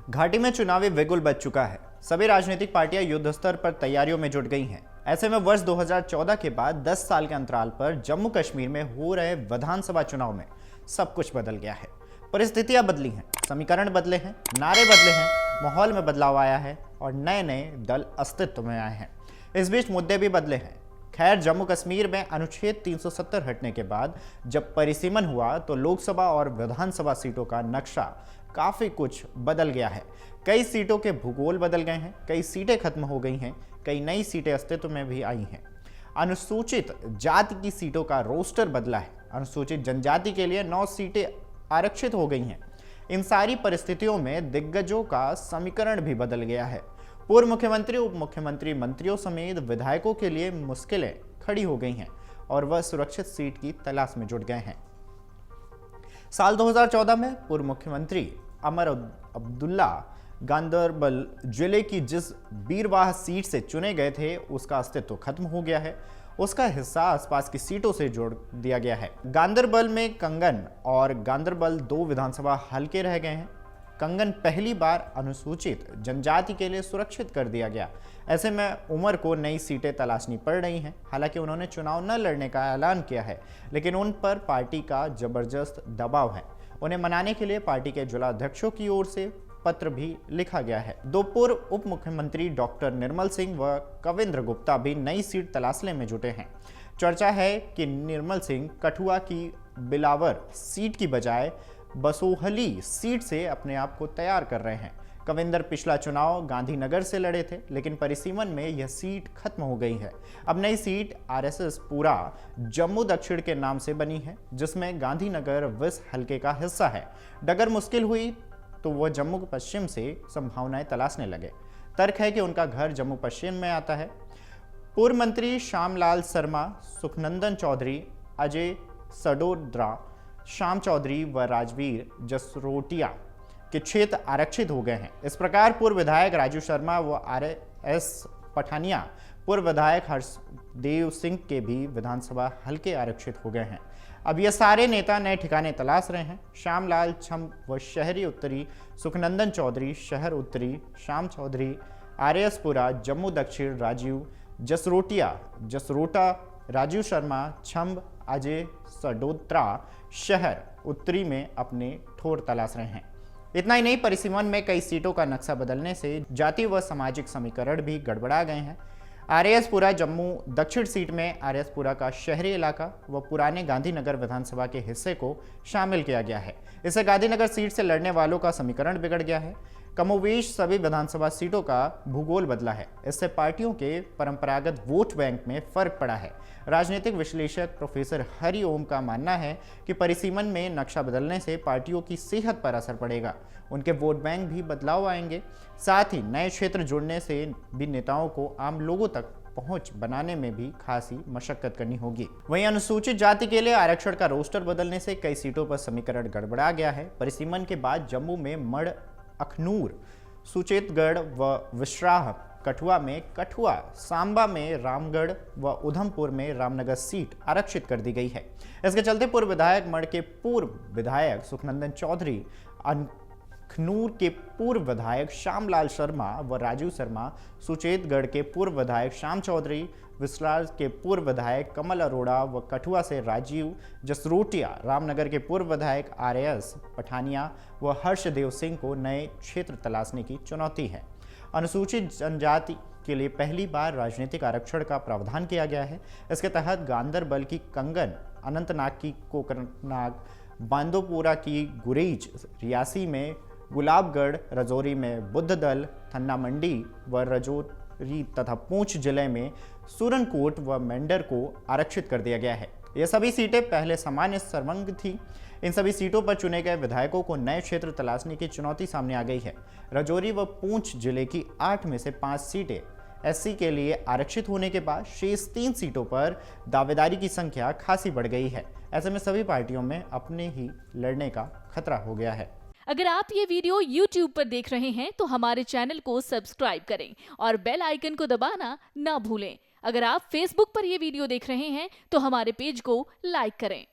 घाटी में चुनावी बिगुल बज चुका है। सभी राजनीतिक पार्टियां युद्ध स्तर पर तैयारियों में जुट गई हैं। ऐसे में वर्ष 2014 के बाद 10 साल के अंतराल पर जम्मू कश्मीर में हो रहे विधानसभा चुनाव में सब कुछ बदल गया है। परिस्थितियां बदली हैं, समीकरण बदले हैं, नारे बदले हैं, माहौल में बदलाव आया है और नए नए दल अस्तित्व में आए हैं। इस बीच मुद्दे भी बदले हैं। खैर, जम्मू कश्मीर में अनुच्छेद 370 हटने के बाद जब परिसीमन हुआ तो लोकसभा और विधानसभा सीटों का नक्शा काफी कुछ बदल गया है। कई सीटों के भूगोल बदल गए हैं, कई सीटें खत्म हो गई हैं, कई नई सीटें अस्तित्व में भी आई हैं। अनुसूचित जाति की सीटों का रोस्टर बदला है। अनुसूचित जनजाति के लिए 9 सीटें आरक्षित हो गई हैं। इन सारी परिस्थितियों में दिग्गजों का समीकरण भी बदल गया है। पूर्व मुख्यमंत्री, उप मुख्यमंत्री, मंत्रियों समेत विधायकों के लिए मुश्किलें खड़ी हो गई हैं और वह सुरक्षित सीट की तलाश में जुट गए हैं। साल 2014 में पूर्व मुख्यमंत्री अमर अब्दुल्ला गांदरबल जिले की जिस बीरवाह सीट से चुने गए थे उसका अस्तित्व खत्म हो गया है। उसका हिस्सा आसपास की सीटों से जोड़ दिया गया है। गांदरबल में कंगन और गांदरबल 2 विधानसभा हलके रह गए हैं। कंगन पहली बार अनुसूचित जनजाति के लिए सुरक्षित कर दिया गया। ऐसे में उमर को नई सीटें तलाशनी पड़ रही हैं। हालांकि उन्होंने चुनाव न लड़ने का ऐलान किया है, लेकिन उन पर पार्टी का जबरदस्त दबाव है। उन्हें मनाने के लिए पार्टी के जिलाध्यक्षों की ओर से पत्र भी लिखा गया है। 2 पूर्व उप मुख्यमंत्री डॉक्टर निर्मल सिंह व कविंद्र गुप्ता भी नई सीट तलाशने में जुटे हैं। चर्चा है कि निर्मल सिंह कठुआ की बिलावर सीट की बजाय बसोहली सीट से अपने आप को तैयार कर रहे हैं। कविंदर पिछला चुनाव गांधीनगर से लड़े थे, लेकिन परिसीमन में यह सीट खत्म हो गई है। अब नई सीट आरएसएस पूरा जम्मू दक्षिण के नाम से बनी है, जिसमें गांधीनगर 20 हल्के का हिस्सा है। डगर मुश्किल हुई तो वह जम्मू पश्चिम से संभावनाएं तलाशने लगे। तर्क है कि उनका घर जम्मू पश्चिम में आता है। पूर्व मंत्री श्यामलाल शर्मा, सुखनंदन चौधरी, अजय सडोद्रा, श्याम चौधरी व राजवीर जसरोटिया के क्षेत्र आरक्षित हो गए हैं। इस प्रकार पूर्व विधायक राजू शर्मा व आरएस पठानिया, पूर्व विधायक हर्षदेव सिंह के भी विधानसभा हल्के आरक्षित हो गए हैं। अब ये सारे नेता नए ठिकाने तलाश रहे हैं। श्यामलाल छम व शहरी उत्तरी, सुखनंदन चौधरी शहर उत्तरी, श्याम चौधरी आरएसपुरा, जम्मू दक्षिण, राजीव जसरोटा, राजीव शर्मा छम्ब, अजय सडोत्रा शहर उत्तरी में अपने ठोर तलाश रहे हैं। इतना ही नहीं, परिसीमन में कई सीटों का नक्शा बदलने से जाति व सामाजिक समीकरण भी गड़बड़ा गए हैं। आरएसपुरा जम्मू दक्षिण सीट में आरएसपुरा का शहरी इलाका व पुराने गांधीनगर विधानसभा के हिस्से को शामिल किया गया है। इससे गांधीनगर सीट से लड़ने वालों का समीकरण बिगड़ गया है। कमोवेश सभी विधानसभा सीटों का भूगोल बदला है। इससे पार्टियों के परंपरागत वोट बैंक में फर्क पड़ा है। राजनीतिक विश्लेषक प्रोफेसर हरि ओम का मानना है कि परिसीमन में नक्शा बदलने से पार्टियों की सेहत पर असर पड़ेगा। उनके वोट बैंक भी बदलाव आएंगे। साथ ही नए क्षेत्र जुड़ने से भी नेताओं को आम लोगों तक पहुंच बनाने में भी खासी मशक्कत करनी होगी। वहीं अनुसूचित जाति के लिए आरक्षण का रोस्टर बदलने से कई सीटों पर समीकरण गड़बड़ा गया है। परिसीमन के बाद जम्मू में मढ़, अखनूर, सुचेतगढ़ व विश्राह, कठुआ में कठुआ, सांबा में रामगढ़ व उधमपुर में रामनगर सीट आरक्षित कर दी गई है। इसके चलते पूर्व विधायक मढ़ के पूर्व विधायक सुखनंदन चौधरी, अखनूर के पूर्व विधायक श्यामलाल शर्मा व राजीव शर्मा, सुचेतगढ़ के पूर्व विधायक श्याम चौधरी, विश्रार के पूर्व विधायक कमल अरोड़ा व कठुआ से राजीव जसरोटिया, रामनगर के पूर्व विधायक आरएस पठानिया व हर्षदेव सिंह को नए क्षेत्र तलाशने की चुनौती है। अनुसूचित जनजाति के लिए पहली बार राजनीतिक आरक्षण का प्रावधान किया गया है। इसके तहत गांदरबल की कंगन, अनंतनाग की कोकरनाग, बांदोपुरा की गुरेज, रियासी में गुलाबगढ़, रजौरी में बुद्धदल, थन्ना मंडी व रजौरी तथा पूंछ जिले में सूरनकोट व मेंढर को आरक्षित कर दिया गया है। ये सभी सीटें पहले सामान्य सर्वंग थी। इन सभी सीटों पर चुने गए विधायकों को नए क्षेत्र तलाशने की चुनौती सामने आ गई है। रजौरी व पूंछ जिले की 8 में से 5 सीटें एससी के लिए आरक्षित होने के बाद शेष 3 सीटों पर दावेदारी की संख्या खासी बढ़ गई है। ऐसे में सभी पार्टियों में अपने ही लड़ने का खतरा हो गया है। अगर आप ये वीडियो YouTube पर देख रहे हैं तो हमारे चैनल को सब्सक्राइब करें और बेल आइकन को दबाना ना भूलें। अगर आप Facebook पर ये वीडियो देख रहे हैं तो हमारे पेज को लाइक करें।